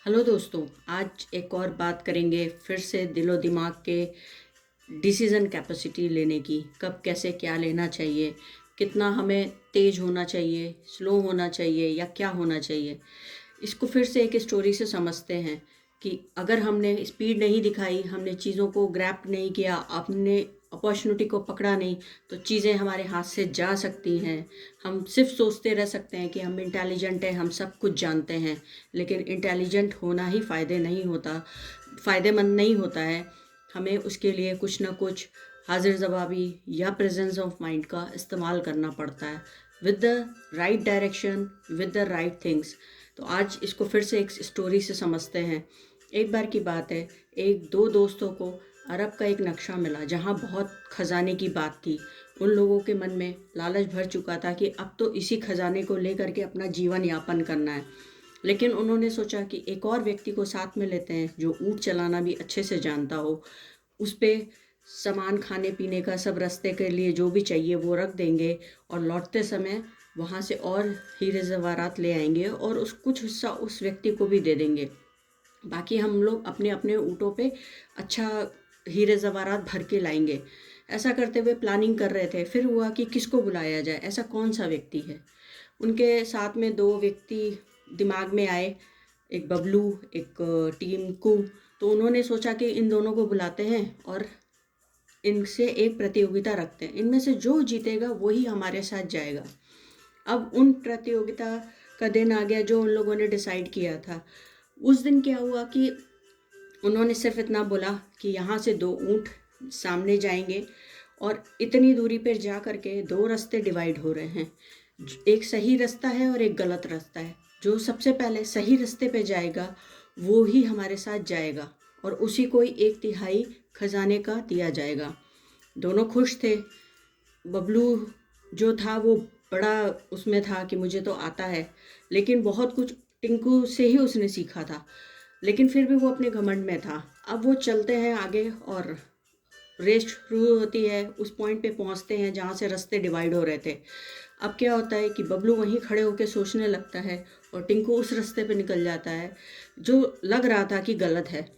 Hello दोस्तों। आज एक और बात करेंगे फिर से दिलो दिमाग के डिसीज़न कैपेसिटी लेने की। कब कैसे क्या लेना चाहिए, कितना हमें तेज़ होना चाहिए, स्लो होना चाहिए या क्या होना चाहिए। इसको फिर से एक स्टोरी से समझते हैं कि अगर हमने स्पीड नहीं दिखाई, हमने चीज़ों को ग्रैब नहीं किया, आपने अपॉर्चुनिटी को पकड़ा नहीं, तो चीज़ें हमारे हाथ से जा सकती हैं। हम सिर्फ सोचते रह सकते हैं कि हम इंटेलिजेंट हैं, हम सब कुछ जानते हैं, लेकिन इंटेलिजेंट होना ही फ़ायदेमंद नहीं होता है। हमें उसके लिए कुछ ना कुछ हाजिर जवाबी या प्रेजेंस ऑफ माइंड का इस्तेमाल करना पड़ता है, with the right direction, with the right things. तो आज इसको फिर से एक स्टोरी से समझते हैं। एक बार की बात है, एक दो दोस्तों को अरब का एक नक्शा मिला जहाँ बहुत खजाने की बात थी। उन लोगों के मन में लालच भर चुका था कि अब तो इसी खजाने को लेकर के अपना जीवन यापन करना है। लेकिन उन्होंने सोचा कि एक और व्यक्ति को साथ में लेते हैं जो ऊँट चलाना भी अच्छे से जानता हो। उस पे सामान, खाने पीने का सब रास्ते के लिए जो भी चाहिए वो रख देंगे, और लौटते समय वहाँ से और हीरे जवाहरात ले आएंगे और उस कुछ हिस्सा उस व्यक्ति को भी दे देंगे। बाकी हम लोग अपने अपने ऊँटों पे अच्छा हीरे जवाहरात भर के लाएंगे। ऐसा करते हुए प्लानिंग कर रहे थे। फिर हुआ कि किसको बुलाया जाए, ऐसा कौन सा व्यक्ति है। उनके साथ में दो व्यक्ति दिमाग में आए, एक बबलू, एक टिंकू। तो उन्होंने सोचा कि इन दोनों को बुलाते हैं और इनसे एक प्रतियोगिता रखते हैं, इनमें से जो जीतेगा वही हमारे साथ जाएगा। अब उन प्रतियोगिता का दिन आ गया जो उन लोगों ने डिसाइड किया था। उस दिन क्या हुआ कि उन्होंने सिर्फ इतना बोला कि यहाँ से दो ऊँट सामने जाएंगे और इतनी दूरी पर जा कर के दो रास्ते डिवाइड हो रहे हैं। एक सही रास्ता है और एक गलत रास्ता है। जो सबसे पहले सही रास्ते पे जाएगा वो ही हमारे साथ जाएगा और उसी को ही एक तिहाई खजाने का दिया जाएगा। दोनों खुश थे। बबलू जो था वो बड़ा उसमें था कि मुझे तो आता है, लेकिन बहुत कुछ टिंकू से ही उसने सीखा था, लेकिन फिर भी वो अपने घमंड में था। अब वो चलते हैं आगे और रेस शुरू होती है। उस पॉइंट पे पहुंचते हैं जहाँ से रास्ते डिवाइड हो रहे थे। अब क्या होता है कि बबलू वहीं खड़े होकर सोचने लगता है और टिंकू उस रास्ते पे निकल जाता है जो लग रहा था कि गलत है।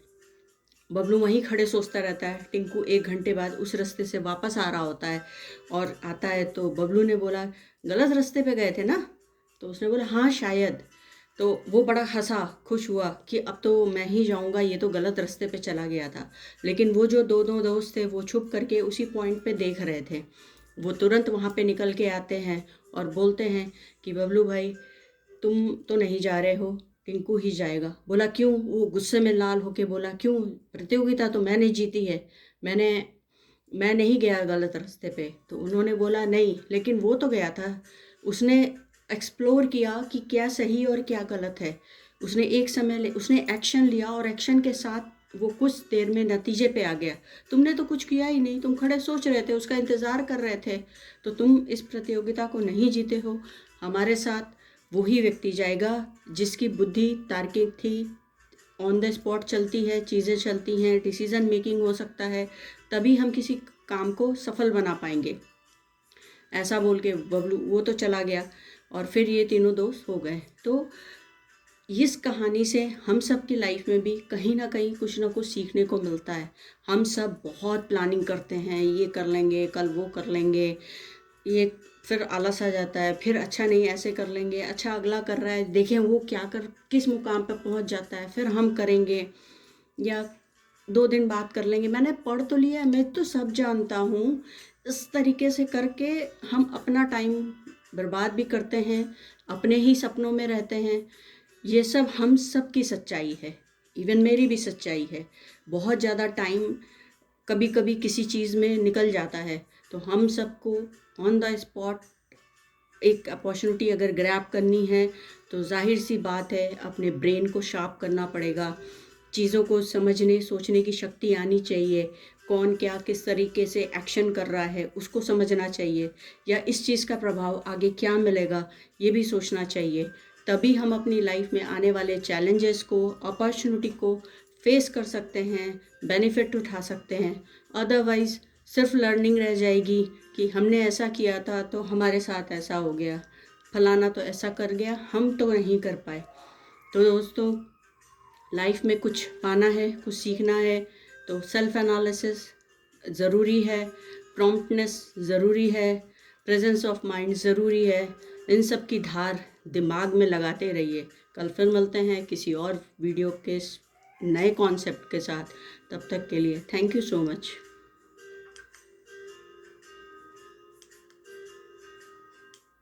बबलू वहीं खड़े सोचता रहता है। टिंकू 1 घंटे बाद उस रास्ते से वापस आ रहा होता है और आता है तो बबलू ने बोला, गलत रास्ते पे गए थे ना? तो उसने बोला हाँ शायद। तो वो बड़ा हंसा, खुश हुआ कि अब तो मैं ही जाऊंगा, ये तो गलत रास्ते पे चला गया था। लेकिन वो जो दो दो दोस्त थे वो छुप करके उसी पॉइंट पे देख रहे थे। वो तुरंत वहाँ पे निकल के आते हैं और बोलते हैं कि बबलू भाई, तुम तो नहीं जा रहे हो, टिंकू ही जाएगा। बोला क्यों? वो गुस्से में लाल होके बोला, क्यों? प्रतियोगिता तो मैंने जीती है, मैंने मैं नहीं गया गलत रास्ते पे। तो उन्होंने बोला नहीं, लेकिन वो तो गया था, उसने एक्सप्लोर किया कि क्या सही और क्या गलत है। उसने एक्शन लिया और एक्शन के साथ वो कुछ देर में नतीजे पे आ गया। तुमने तो कुछ किया ही नहीं, तुम खड़े सोच रहे थे, उसका इंतज़ार कर रहे थे, तो तुम इस प्रतियोगिता को नहीं जीते हो। हमारे साथ वही व्यक्ति जाएगा जिसकी बुद्धि तार्किक थी, ऑन द स्पॉट चलती है, चीज़ें चलती हैं, डिसीज़न मेकिंग हो सकता है, तभी हम किसी काम को सफल बना पाएंगे। ऐसा बोल के बबलू वो तो चला गया और फिर ये तीनों दोस्त हो गए। तो इस कहानी से हम सब की लाइफ में भी कहीं ना कुछ सीखने को मिलता है। हम सब बहुत प्लानिंग करते हैं, ये कर लेंगे, कल वो कर लेंगे, ये फिर आलस आ जाता है, फिर अच्छा नहीं ऐसे कर लेंगे, अच्छा अगला कर रहा है, देखें वो क्या कर किस मुकाम पर पहुंच जाता है, फिर हम करेंगे या 2 दिन बात कर लेंगे, मैंने पढ़ तो लिया है, मैं तो सब जानता हूँ। इस तरीके से करके हम अपना टाइम बर्बाद भी करते हैं, अपने ही सपनों में रहते हैं। ये सब हम सब की सच्चाई है, इवन मेरी भी सच्चाई है। बहुत ज़्यादा टाइम कभी कभी किसी चीज़ में निकल जाता है। तो हम सबको ऑन द स्पॉट एक अपॉर्चुनिटी अगर ग्रैब करनी है तो जाहिर सी बात है अपने ब्रेन को शार्प करना पड़ेगा। चीज़ों को समझने सोचने की शक्ति आनी चाहिए। कौन क्या किस तरीके से एक्शन कर रहा है उसको समझना चाहिए, या इस चीज़ का प्रभाव आगे क्या मिलेगा ये भी सोचना चाहिए। तभी हम अपनी लाइफ में आने वाले चैलेंजेस को, अपॉर्चुनिटी को फेस कर सकते हैं, बेनिफिट उठा सकते हैं। अदरवाइज़ सिर्फ लर्निंग रह जाएगी कि हमने ऐसा किया था तो हमारे साथ ऐसा हो गया, फलाना तो ऐसा कर गया, हम तो नहीं कर पाए। तो दोस्तों, लाइफ में कुछ पाना है, कुछ सीखना है, तो सेल्फ एनालिसिस ज़रूरी है, प्रॉम्प्टनेस ज़रूरी है, प्रेजेंस ऑफ माइंड ज़रूरी है। इन सब की धार दिमाग में लगाते रहिए। कल फिर मिलते हैं किसी और वीडियो के नए कॉन्सेप्ट के साथ। तब तक के लिए थैंक यू सो मच।